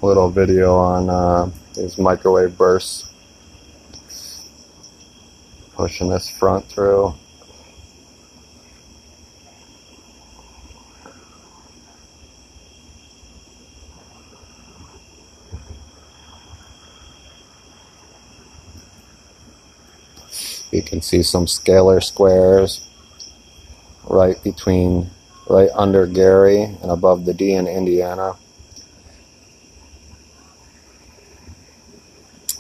little video on these microwave bursts. Pushing this front through. You can see some scalar squares right under Gary and above the D in Indiana.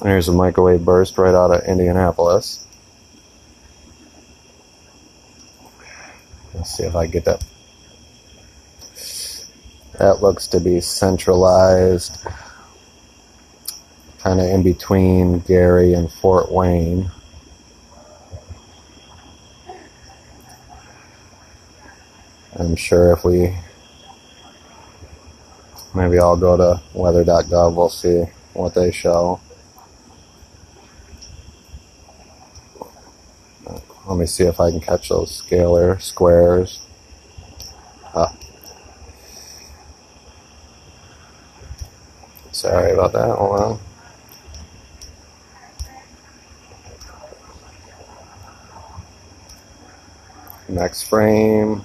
Here's a microwave burst right out of Indianapolis. Let's see if I get that. That looks to be centralized, kind of in between Gary and Fort Wayne. I'm sure if maybe I'll go to weather.gov, we'll see what they show. Let me see if I can catch those scalar squares. Sorry about that, hold on. Next frame.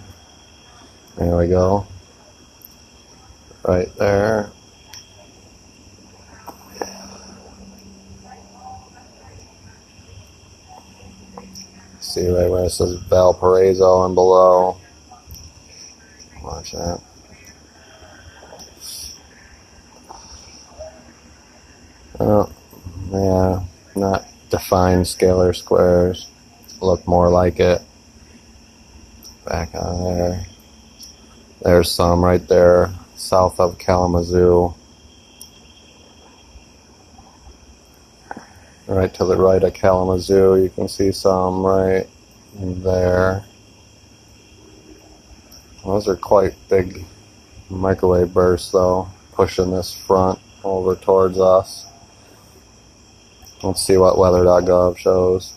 There we go. Right there. See right where it says Valparaiso and below. Watch that. Oh, yeah, not defined scalar squares. Look more like it. Back on there. There's some right there, south of Kalamazoo. Right to the right of Kalamazoo, you can see some right there. Those are quite big microwave bursts though, pushing this front over towards us. Let's see what weather.gov shows.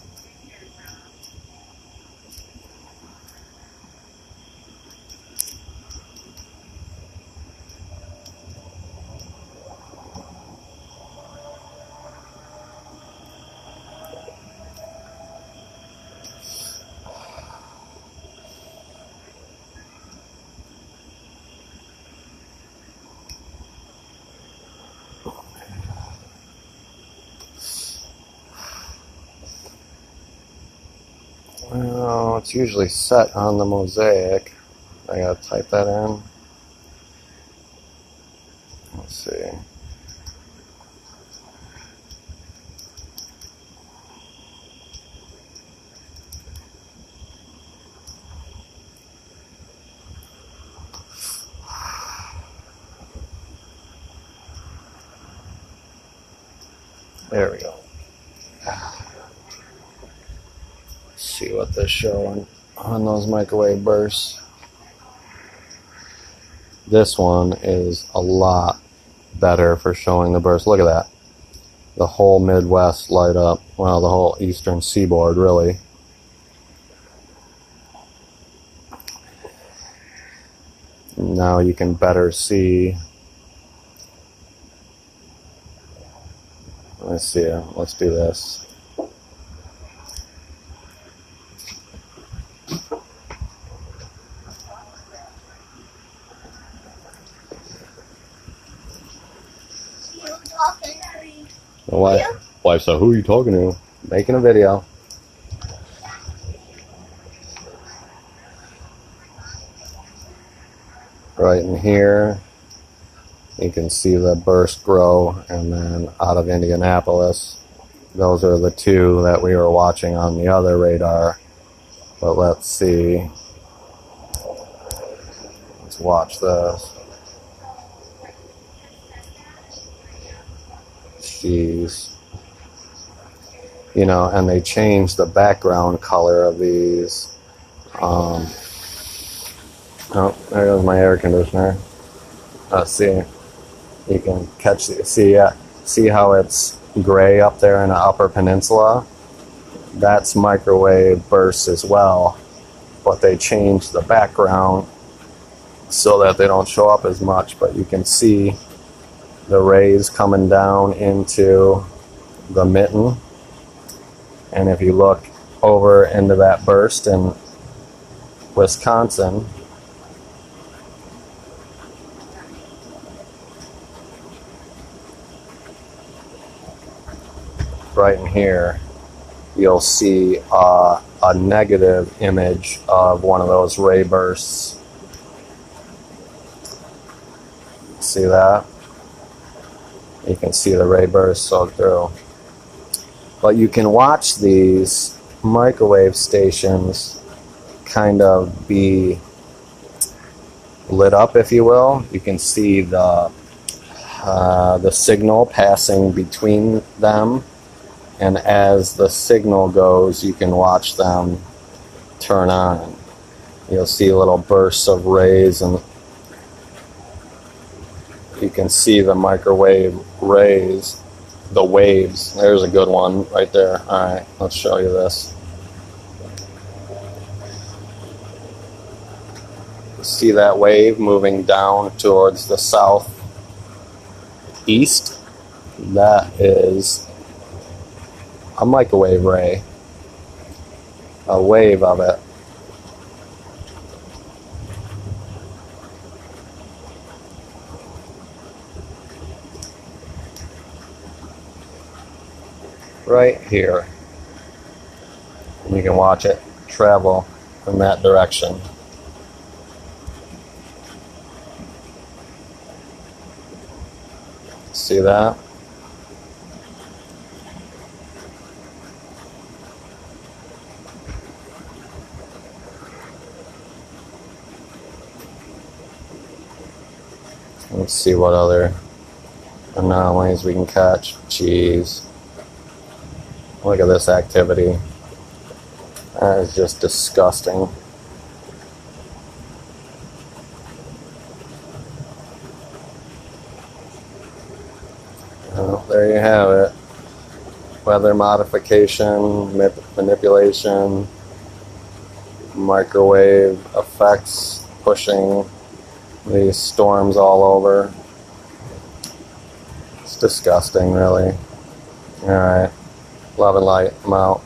Well, it's usually set on the mosaic. I gotta type that in. Let's see. There we go. See what they're showing on those microwave bursts. This one is a lot better for showing the burst. Look at that. The whole Midwest light up. Well, the whole eastern seaboard, really. Now you can better see. Let's see. Let's do this. Wife said, who are you talking to? Making a video. Right in here, you can see the burst grow, and then out of Indianapolis, those are the two that we were watching on the other radar. But let's see. Let's watch this. Jeez. You know, and they changed the background color of these. Oh, there goes my air conditioner. Let's see. You can catch the, see how it's gray up there in the Upper Peninsula? That's microwave bursts as well, but they changed the background so that they don't show up as much, but you can see the rays coming down into the mitten. And if you look over into that burst in Wisconsin, right in here, you'll see a negative image of one of those ray bursts. See that? You can see the ray burst soak through. But you can watch these microwave stations kind of be lit up, if you will. You can see the signal passing between them, and as the signal goes, you can watch them turn on. You'll see little bursts of rays, and you can see the microwave rays, the waves. There's a good one right there. Alright, let's show you this. See that wave moving down towards the southeast? That is a microwave ray. A wave of it. Right here. And you can watch it travel in that direction. See that? Let's see what other anomalies we can catch. Jeez. Look at this activity. That is just disgusting. Well, there you have it. Weather modification, manipulation, microwave effects pushing these storms all over. It's disgusting, really. Alright. Love and light. I'm out.